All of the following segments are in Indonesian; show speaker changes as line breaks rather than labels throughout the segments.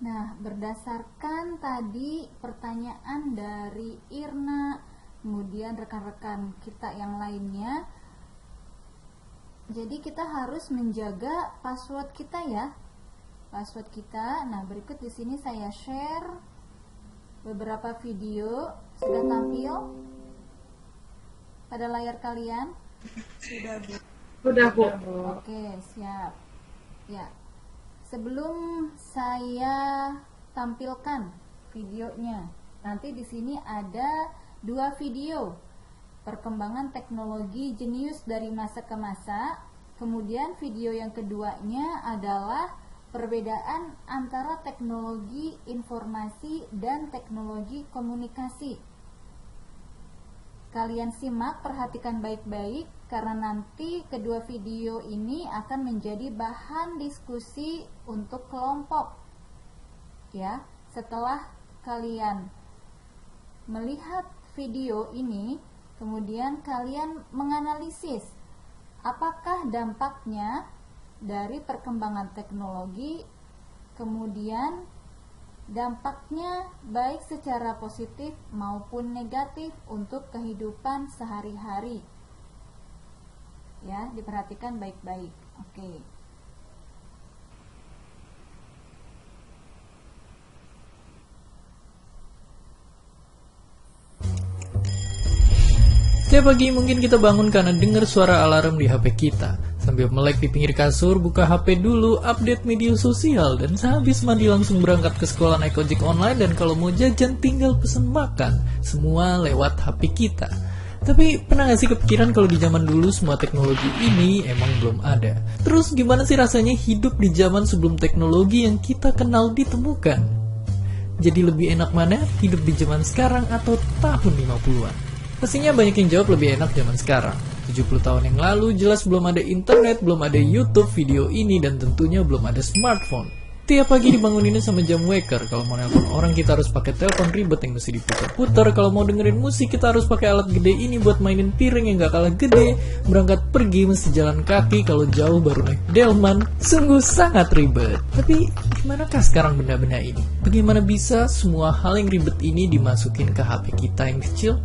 Nah, berdasarkan tadi pertanyaan dari Irna, kemudian rekan-rekan kita yang lainnya, jadi kita harus menjaga password kita ya. Password kita. Nah, berikut di sini saya share beberapa video. Sudah tampil pada layar kalian?
Sudah, Bu.
Sudah, Bu.
Oke, siap. Ya. Sebelum saya tampilkan videonya, nanti di sini ada 2 video perkembangan teknologi jenius dari masa ke masa. Kemudian video yang keduanya adalah perbedaan antara teknologi informasi dan teknologi komunikasi. Kalian simak, perhatikan baik-baik, karena nanti kedua video ini akan menjadi bahan diskusi untuk kelompok. Ya, setelah kalian melihat video ini, kemudian kalian menganalisis apakah dampaknya dari perkembangan teknologi, kemudian dampaknya baik secara positif maupun negatif untuk kehidupan sehari-hari. Ya, diperhatikan baik-baik. Oke.
Setiap pagi mungkin kita bangun karena dengar suara alarm di HP kita. Sambil melek di pinggir kasur, buka HP dulu, update media sosial, dan sehabis mandi langsung berangkat ke sekolah naik ojek online, dan kalau mau jajan tinggal pesen makan. Semua lewat HP kita. Tapi pernah gak sih kepikiran kalau di zaman dulu semua teknologi ini emang belum ada? Terus gimana sih rasanya hidup di zaman sebelum teknologi yang kita kenal ditemukan? Jadi lebih enak mana hidup di zaman sekarang atau tahun 50-an? Pastinya banyak yang jawab lebih enak zaman sekarang. 70 tahun yang lalu jelas belum ada internet, belum ada YouTube, video ini, dan tentunya belum ada smartphone. Tiap pagi dibanguninnya sama jam waker. Kalau mau nelpon orang kita harus pakai telepon ribet yang mesti diputar-putar. Kalau mau dengerin musik kita harus pakai alat gede ini buat mainin piring yang gak kalah gede. Berangkat pergi mesti jalan kaki, kalau jauh baru naik delman. Sungguh sangat ribet. Tapi gimanakah sekarang benda-benda ini? Bagaimana bisa semua hal yang ribet ini dimasukin ke HP kita yang kecil?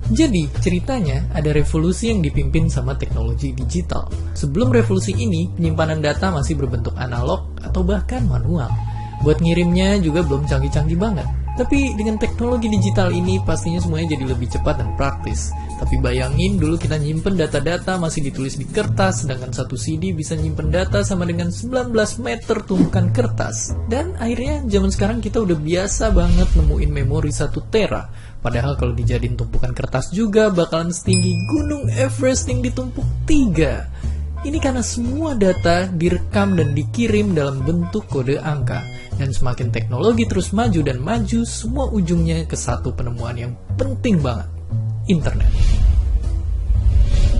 Jadi, ceritanya ada revolusi yang dipimpin sama teknologi digital. Sebelum revolusi ini, penyimpanan data masih berbentuk analog atau bahkan manual. Buat ngirimnya juga belum canggih-canggih banget. Tapi dengan teknologi digital ini, pastinya semuanya jadi lebih cepat dan praktis. Tapi bayangin dulu kita nyimpen data-data masih ditulis di kertas, sedangkan satu CD bisa nyimpen data sama dengan 19 meter tumpukan kertas. Dan akhirnya zaman sekarang kita udah biasa banget nemuin memori 1 tera. Padahal kalau dijadiin tumpukan kertas juga bakalan setinggi gunung Everest yang ditumpuk 3. Ini karena semua data direkam dan dikirim dalam bentuk kode angka. Dan semakin teknologi terus maju dan maju, semua ujungnya ke satu penemuan yang penting banget. Internet.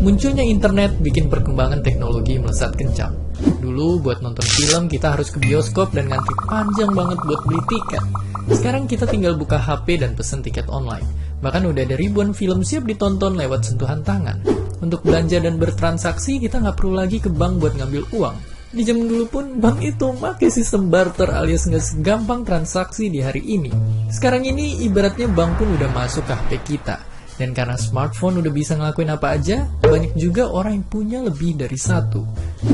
Munculnya internet bikin perkembangan teknologi melesat kencang. Dulu buat nonton film kita harus ke bioskop dan ngantri panjang banget buat beli tiket. Sekarang kita tinggal buka HP dan pesen tiket online. Bahkan udah ada ribuan film siap ditonton lewat sentuhan tangan. Untuk belanja dan bertransaksi kita nggak perlu lagi ke bank buat ngambil uang. Di zaman dulu pun bank itu pakai sistem barter alias nggak segampang transaksi di hari ini. Sekarang ini ibaratnya bank pun udah masuk ke HP kita. Dan karena smartphone udah bisa ngelakuin apa aja, banyak juga orang yang punya lebih dari 1.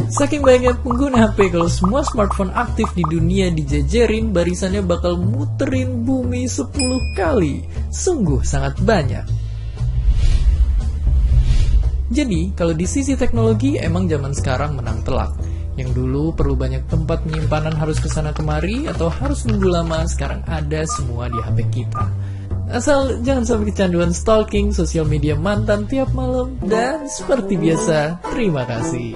Saking banyaknya pengguna HP, kalau semua smartphone aktif di dunia dijejerin, barisannya bakal muterin bumi 10 kali. Sungguh sangat banyak. Jadi, kalau di sisi teknologi, emang zaman sekarang menang telak. Yang dulu perlu banyak tempat penyimpanan harus kesana kemari, atau harus nunggu lama, sekarang ada semua di HP kita. Asal jangan sampai kecanduan stalking sosial media mantan tiap malam. Dan seperti biasa, terima kasih.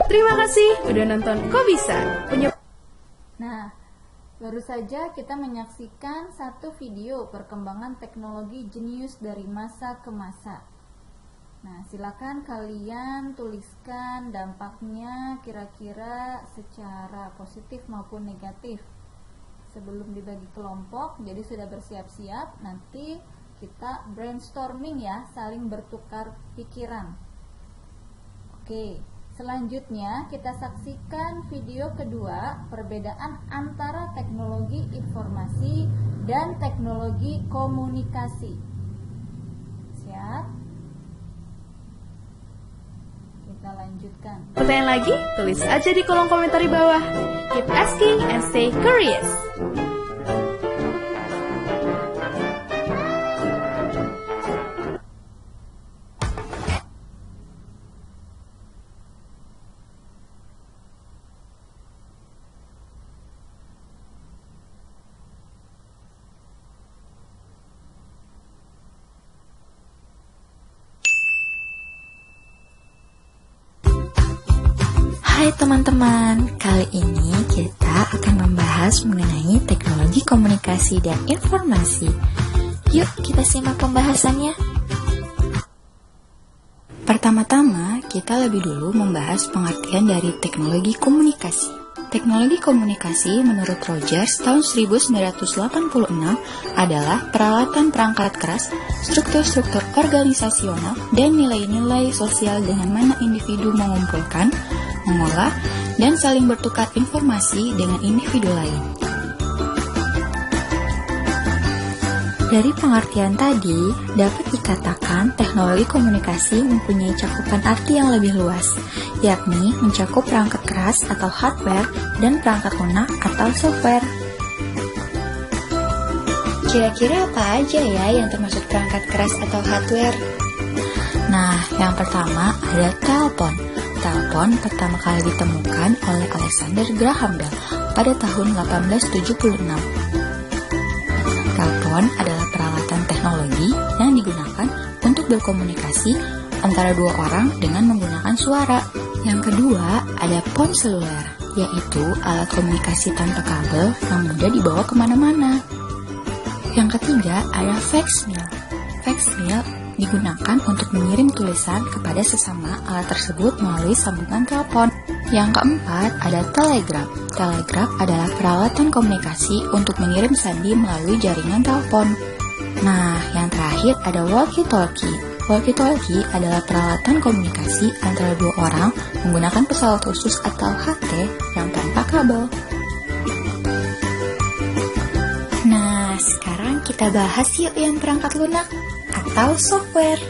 Terima kasih udah nonton Kok Bisa.
Nah, baru saja kita menyaksikan satu video perkembangan teknologi jenius dari masa ke masa. Nah, silakan kalian tuliskan dampaknya kira-kira secara positif maupun negatif sebelum dibagi kelompok. Jadi sudah bersiap-siap, nanti kita brainstorming ya, saling bertukar pikiran. Oke, Selanjutnya kita saksikan video kedua, perbedaan antara teknologi informasi dan teknologi komunikasi. Siap? Kita lanjutkan.
Pertanyaan lagi? Tulis aja di kolom komentar di bawah. Keep asking and stay curious.
Hai teman-teman, kali ini kita akan membahas mengenai teknologi komunikasi dan informasi. Yuk kita simak pembahasannya. Pertama-tama, kita lebih dulu membahas pengertian dari teknologi komunikasi. Teknologi komunikasi menurut Rogers tahun 1986 adalah peralatan perangkat keras, struktur-struktur organisasional, dan nilai-nilai sosial dengan mana individu mengumpulkan, mengolah, dan saling bertukar informasi dengan individu lain. Dari pengertian tadi, dapat dikatakan teknologi komunikasi mempunyai cakupan arti yang lebih luas, yakni mencakup perangkat keras atau hardware dan perangkat lunak atau software. Kira-kira apa aja ya yang termasuk perangkat keras atau hardware? Nah, yang pertama ada telepon. Telepon pertama kali ditemukan oleh Alexander Graham Bell pada tahun 1876. Telepon adalah peralatan teknologi yang digunakan untuk berkomunikasi antara dua orang dengan menggunakan suara. Yang kedua, ada ponsel seluler, yaitu alat komunikasi tanpa kabel yang mudah dibawa kemana-mana. Yang ketiga, ada fax mail. Fax mail digunakan untuk mengirim tulisan kepada sesama alat tersebut melalui sambungan telepon. Yang keempat, ada telegram. Telegram adalah peralatan komunikasi untuk mengirim sandi melalui jaringan telepon. Nah, yang terakhir ada walkie-talkie. Walkie-talkie adalah peralatan komunikasi antara dua orang menggunakan pesawat khusus atau HT yang tanpa kabel. Nah, sekarang kita bahas yuk yang perangkat lunak atau software.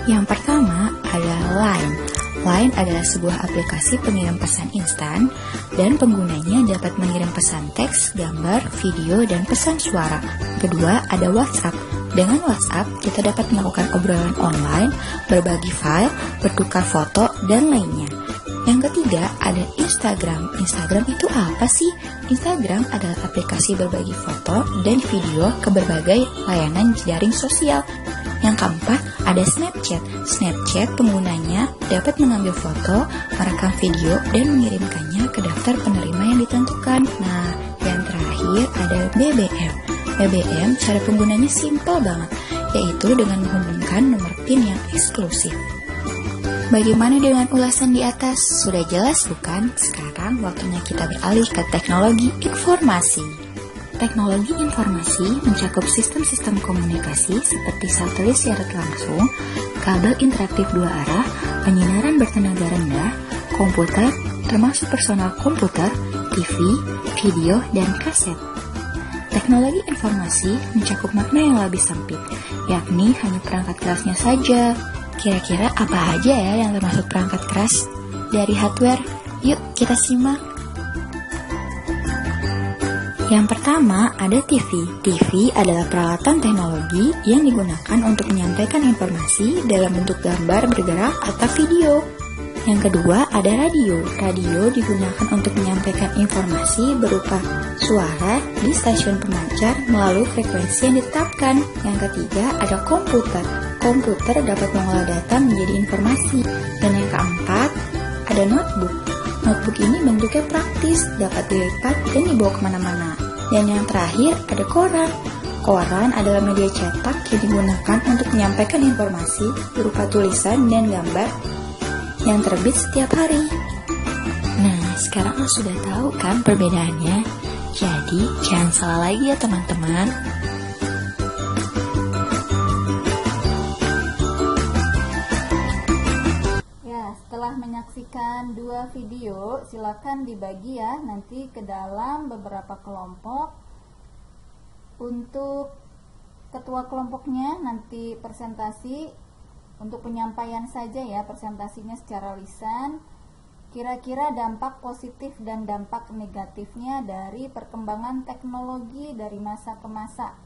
Yang pertama ada Line. Line adalah sebuah aplikasi pengirim pesan instan dan penggunanya dapat mengirim pesan teks, gambar, video, dan pesan suara. Kedua ada WhatsApp. Dengan WhatsApp kita dapat melakukan obrolan online, berbagi file, bertukar foto, dan lainnya. Yang ketiga ada Instagram. Instagram itu apa sih? Instagram adalah aplikasi berbagi foto dan video ke berbagai layanan jaring sosial. Yang keempat ada Snapchat. Snapchat penggunanya dapat mengambil foto, merekam video, dan mengirimkannya ke daftar penerima yang ditentukan. Nah, yang terakhir ada BBM. BBM cara penggunanya simpel banget, yaitu dengan menghubungkan nomor PIN yang eksklusif. Bagaimana dengan ulasan di atas? Sudah jelas bukan? Sekarang waktunya kita beralih ke teknologi informasi. Teknologi informasi mencakup sistem-sistem komunikasi seperti satelit siaran langsung, kabel interaktif dua arah, penyinaran bertenaga rendah, komputer, termasuk personal komputer, TV, video, dan kaset. Teknologi informasi mencakup makna yang lebih sempit, yakni hanya perangkat kerasnya saja. Kira-kira apa aja ya yang termasuk perangkat keras? Dari hardware, yuk kita simak. Yang pertama ada TV. TV adalah peralatan teknologi yang digunakan untuk menyampaikan informasi dalam bentuk gambar bergerak atau video. Yang kedua ada radio. Radio digunakan untuk menyampaikan informasi berupa suara di stasiun pemancar melalui frekuensi yang ditetapkan. Yang ketiga ada komputer. Komputer dapat mengolah data menjadi informasi. Dan yang keempat ada notebook. Notebook ini bentuknya praktis, dapat dilipat dan dibawa kemana-mana. Dan yang terakhir ada koran. Koran adalah media cetak yang digunakan untuk menyampaikan informasi berupa tulisan dan gambar yang terbit setiap hari. Nah, sekarang lo sudah tahu kan perbedaannya? Jadi, jangan salah lagi ya teman-teman.
Ya, setelah setelah menyaksikan 2 video, silakan dibagi ya nanti ke dalam beberapa kelompok. Untuk ketua kelompoknya nanti presentasi, untuk penyampaian saja ya, presentasinya secara lisan. Kira-kira dampak positif dan dampak negatifnya dari perkembangan teknologi dari masa ke masa.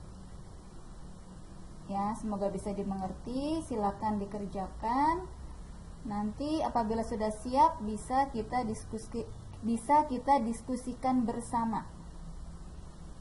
Ya, semoga bisa dimengerti, silakan dikerjakan. Nanti apabila sudah siap bisa kita diskusikan bersama.